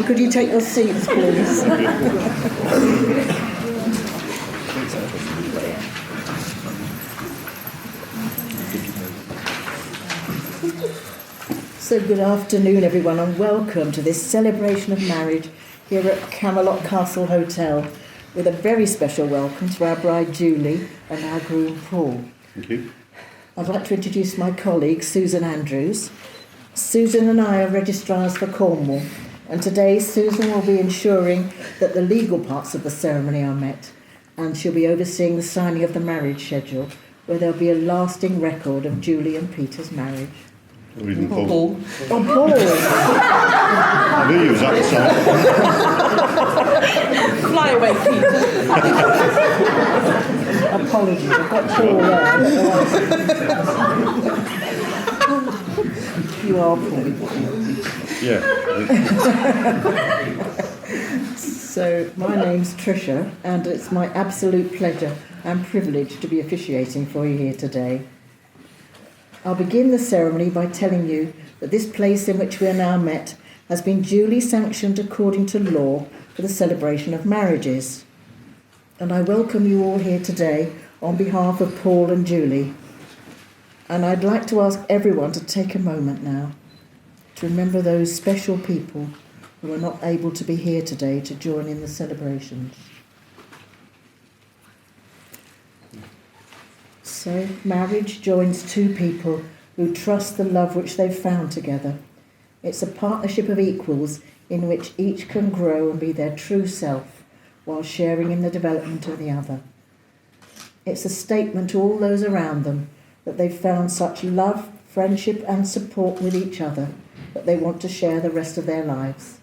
could you take your seats, please? So good afternoon, everyone, and welcome to this celebration of marriage here at Camelot Castle Hotel, with a very special welcome to our bride Julie and our groom Paul. Thank you. I'd like to introduce my colleague Susan Andrews. Susan and I are registrars for Cornwall, and today Susan will be ensuring that the legal parts of the ceremony are met, and she'll be overseeing the signing of the marriage schedule, where there'll be a lasting record of Julie and Peter's marriage. Or even Paul. Oh, Paul! I knew you was outside. Fly away, Peter. Apologies, I've got Paul there. You are Paul. Yeah. So, my name's Tricia, and it's my absolute pleasure and privilege to be officiating for you here today. I'll begin the ceremony by telling you that this place in which we are now met has been duly sanctioned according to law for the celebration of marriages. And I welcome you all here today on behalf of Paul and Julie. And I'd like to ask everyone to take a moment now to remember those special people who are not able to be here today to join in the celebrations. So, marriage joins two people who trust the love which they've found together. It's a partnership of equals in which each can grow and be their true self while sharing in the development of the other. It's a statement to all those around them that they've found such love, friendship and support with each other that they want to share the rest of their lives.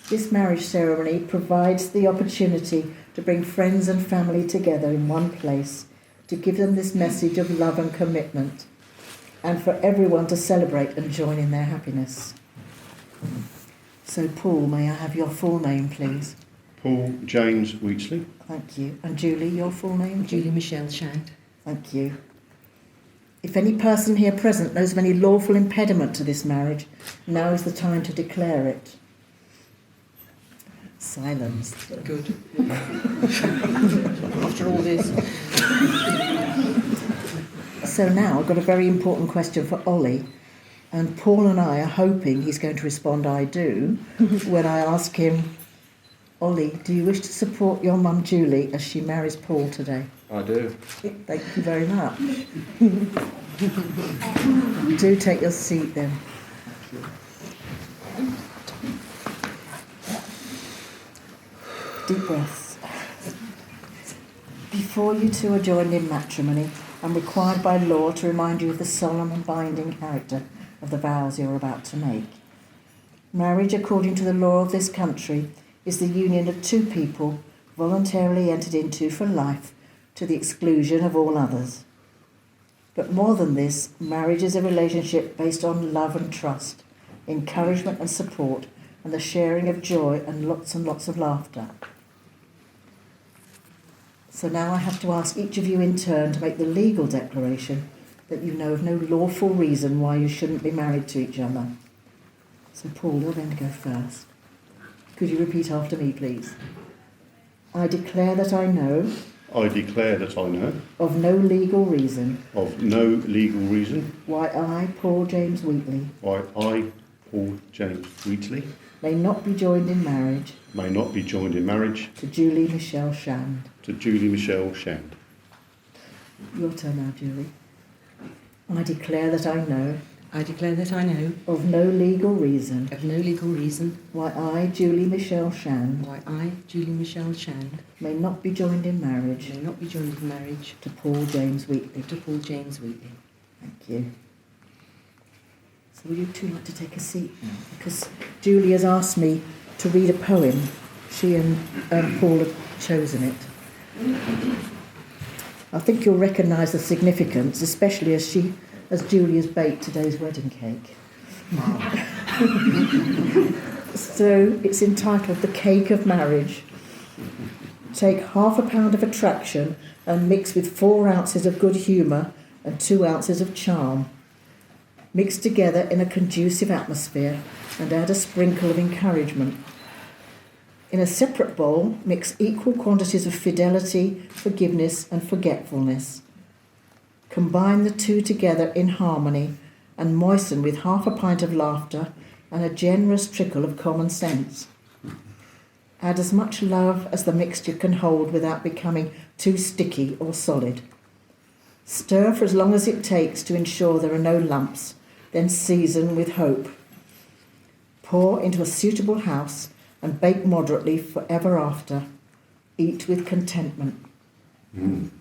This marriage ceremony provides the opportunity to bring friends and family together in one place, to give them this message of love and commitment, and for everyone to celebrate and join in their happiness. So, Paul, may I have your full name, please? Paul James Wheatley. Thank you. And Julie, your full name? Julie Michelle Shand. Thank you. If any person here present knows of any lawful impediment to this marriage, now is the time to declare it. Silence. Good. After all this. So now I've got a very important question for Ollie, and Paul and I are hoping he's going to respond I do when I ask him, Ollie, do you wish to support your mum Julie as she marries Paul today? I do. Thank you very much. Do take your seat then. Deep breaths. Before you two are joined in matrimony, I'm required by law to remind you of the solemn and binding character of the vows you're about to make. Marriage, according to the law of this country, is the union of two people voluntarily entered into for life to the exclusion of all others. But more than this, marriage is a relationship based on love and trust, encouragement and support, and the sharing of joy and lots of laughter. So now I have to ask each of you in turn to make the legal declaration that you know of no lawful reason why you shouldn't be married to each other. So Paul, you're going to go first. Could you repeat after me, please? I declare that I know. I declare that I know. Of no legal reason. Of no legal reason. Why I, Paul James Wheatley. Why I, Paul James Wheatley. May not be joined in marriage. May not be joined in marriage. To Julie Michelle Shand. To Julie Michelle Shand. Your turn now, Julie. I declare that I know. I declare that I know. Of no legal reason. Of no legal reason. Why I, Julie Michelle Shand. Why I, Julie Michelle Shand. May not be joined in marriage. May not be joined in marriage. To Paul James Wheatley. To Paul James Wheatley. Thank you. So would you two like to take a seat now? Because Julie has asked me to read a poem. She and Paul have chosen it. I think you'll recognise the significance, especially as Julie has baked today's wedding cake. So it's entitled The Cake of Marriage. Take 1/2 pound of attraction and mix with 4 ounces of good humour and 2 ounces of charm. Mix together in a conducive atmosphere and add a sprinkle of encouragement. In a separate bowl, mix equal quantities of fidelity, forgiveness, and forgetfulness. Combine the two together in harmony and moisten with half a pint of laughter and a generous trickle of common sense. Add as much love as the mixture can hold without becoming too sticky or solid. Stir for as long as it takes to ensure there are no lumps, then season with hope. Pour into a suitable house and bake moderately forever after. Eat with contentment. Yum.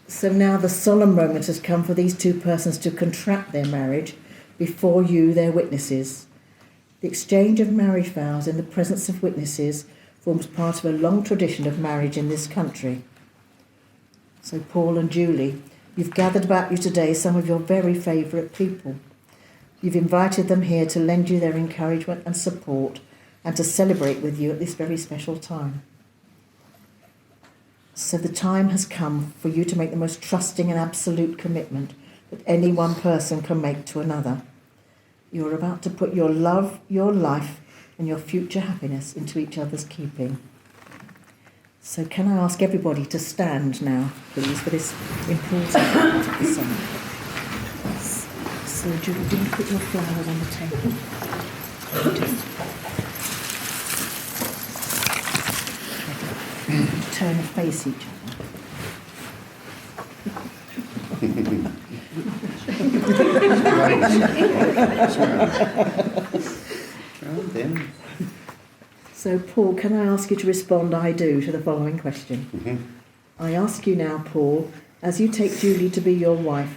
So now the solemn moment has come for these two persons to contract their marriage before you, their witnesses. The exchange of marriage vows in the presence of witnesses forms part of a long tradition of marriage in this country. So Paul and Julie, you've gathered about you today some of your very favourite people. You've invited them here to lend you their encouragement and support and to celebrate with you at this very special time. So the time has come for you to make the most trusting and absolute commitment that any one person can make to another. You're about to put your love, your life, and your future happiness into each other's keeping. So can I ask everybody to stand now, please, for this important part of the song. So Julie, do you put your flowers on the table? Just turn and face each other. So Paul, can I ask you to respond "I do" to the following question? I ask you now, Paul, as you take Julie to be your wife,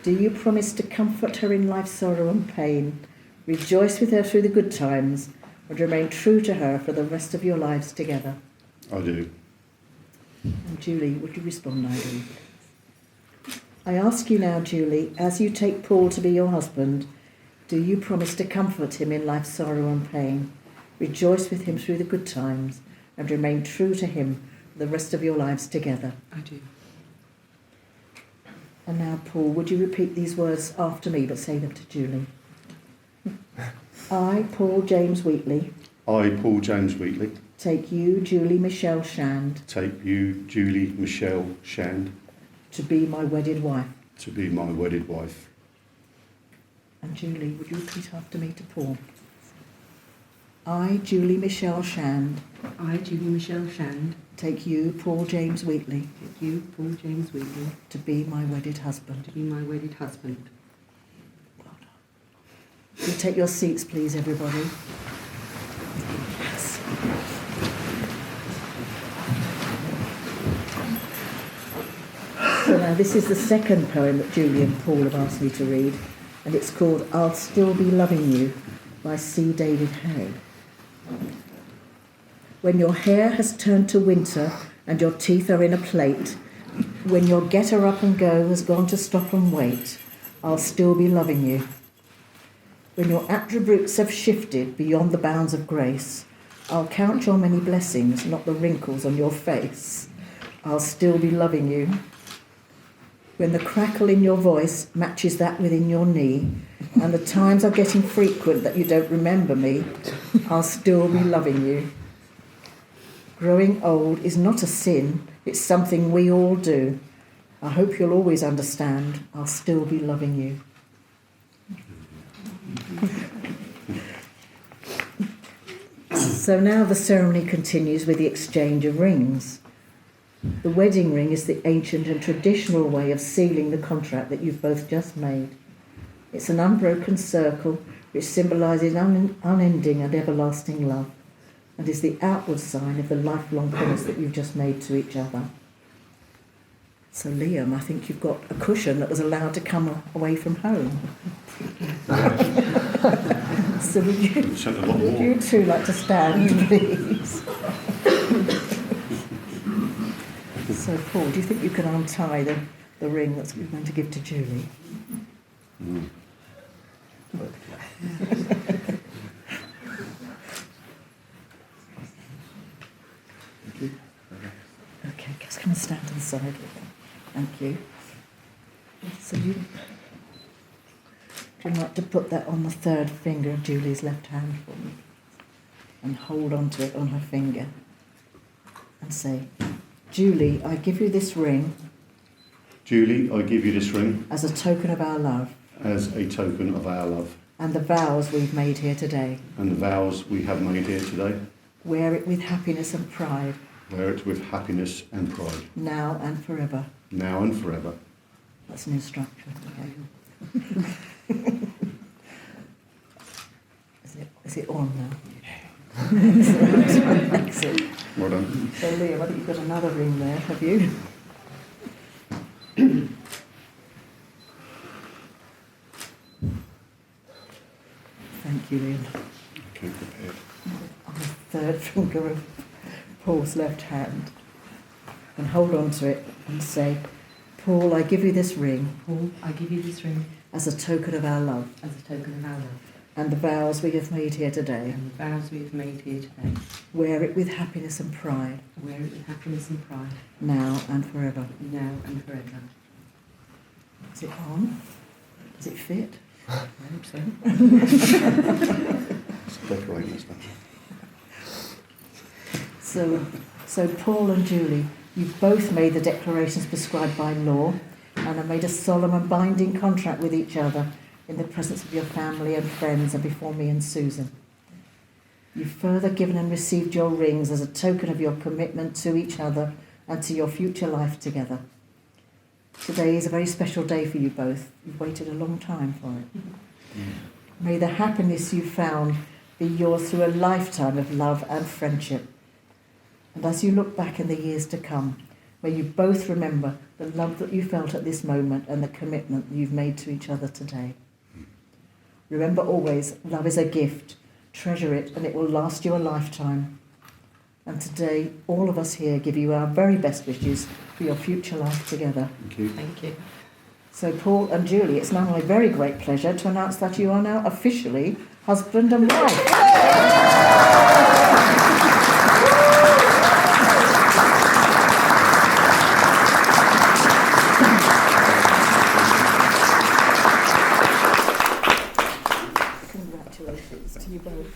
do you promise to comfort her in life's sorrow and pain, rejoice with her through the good times, and remain true to her for the rest of your lives together? I do. And Julie, would you respond, I do? I ask you now, Julie, as you take Paul to be your husband, do you promise to comfort him in life's sorrow and pain, rejoice with him through the good times, and remain true to him for the rest of your lives together? I do. And now, Paul, would you repeat these words after me, but say them to Julie? I, Paul James Wheatley, I, Paul James Wheatley, take you, Julie Michelle Shand, take you, Julie Michelle Shand, to be my wedded wife. to be my wedded wife. And Julie, would you repeat after me to Paul? I, Julie Michelle Shand, I, Julie Michelle Shand, take you, Paul James Wheatley, take you, Paul James Wheatley, to be my wedded husband. to be my wedded husband. Well done. You take your seats, please, everybody. Yes. So now this is the second poem that Julie and Paul have asked me to read, and it's called I'll Still Be Loving You by C. David Hay. When your hair has turned to winter and your teeth are in a plate, when your get her up and go has gone to stop and wait, I'll still be loving you. When your attributes have shifted beyond the bounds of grace, I'll count your many blessings, not the wrinkles on your face. I'll still be loving you. When the crackle in your voice matches that within your knee, and the times are getting frequent that you don't remember me, I'll still be loving you. Growing old is not a sin, it's something we all do. I hope you'll always understand, I'll still be loving you. So now the ceremony continues with the exchange of rings. The wedding ring is the ancient and traditional way of sealing the contract that you've both just made. It's an unbroken circle which symbolises unending and everlasting love and is the outward sign of the lifelong promise that you've just made to each other. So Liam, I think you've got a cushion that was allowed to come away from home. So would you two like to stand, please? So Paul, do you think you can untie the ring that we're going to give to Julie? Mm. Okay, just come and stand to the side with me. Thank you. So would you like to put that on the third finger of Julie's left hand for me? And hold on to it on her finger. And say, Julie, I give you this ring. Julie, I give you this ring As a token of our love. as a token of our love And the vows we've made here today. and the vows we have made here today. Wear it with happiness and pride. Wear it with happiness and pride, Now and forever. now and forever. That's an instruction. Okay. Is it on now? Excellent. Well done. So Liam, I think you've got another ring there, have you? Thank you, Liam. Okay, prepared. On the third finger of Paul's left hand. And hold on to it and say, Paul, I give you this ring. Paul, I give you this ring As a token of our love. as a token of our love. And the vows we have made here today. And the vows we have made here today. Wear it with happiness and pride. Wear it with happiness and pride. Now and forever. Now and forever. Is it on? Does it fit? I hope so. It's decorating stuff. So Paul and Julie, you've both made the declarations prescribed by law and have made a solemn and binding contract with each other in the presence of your family and friends and before me and Susan. You've further given and received your rings as a token of your commitment to each other and to your future life together. Today is a very special day for you both. You've waited a long time for it. May the happiness you found be yours through a lifetime of love and friendship. And as you look back in the years to come, may you both remember the love that you felt at this moment and the commitment you've made to each other today. Remember always, love is a gift. Treasure it and it will last you a lifetime. And today, all of us here give you our very best wishes for your future life together. Thank you. Thank you. So Paul and Julie, it's now my very great pleasure to announce that you are now officially husband and wife. Congratulations to you both.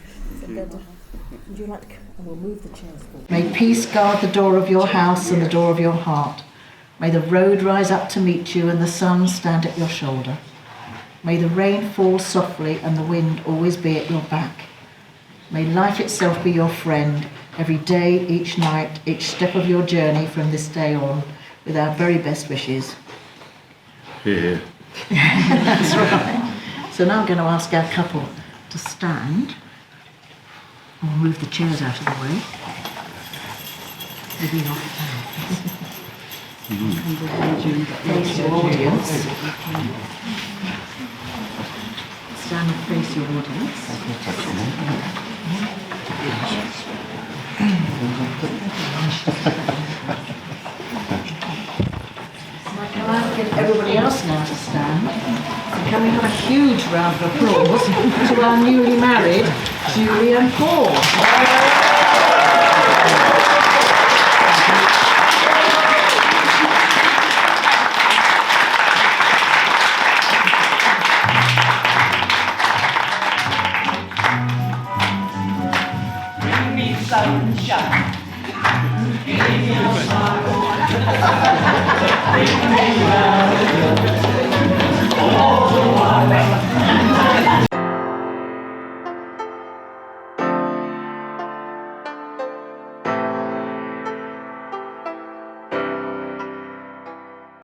Would you like, and we'll move the chairs forward. May peace guard the door of your house and the door of your heart. May the road rise up to meet you and the sun stand at your shoulder. May the rain fall softly and the wind always be at your back. May life itself be your friend, every day, each night, each step of your journey from this day on, with our very best wishes. Here. That's right. So now I'm going to ask our couple to stand. We'll move the chairs out of the way. Maybe not. Face your audience. Stand and face your audience. Can I get everybody else now to stand? And can we have a huge round of applause to our newly married Julie and Paul? Bring me sunshine. Give me a smile. Bring me love.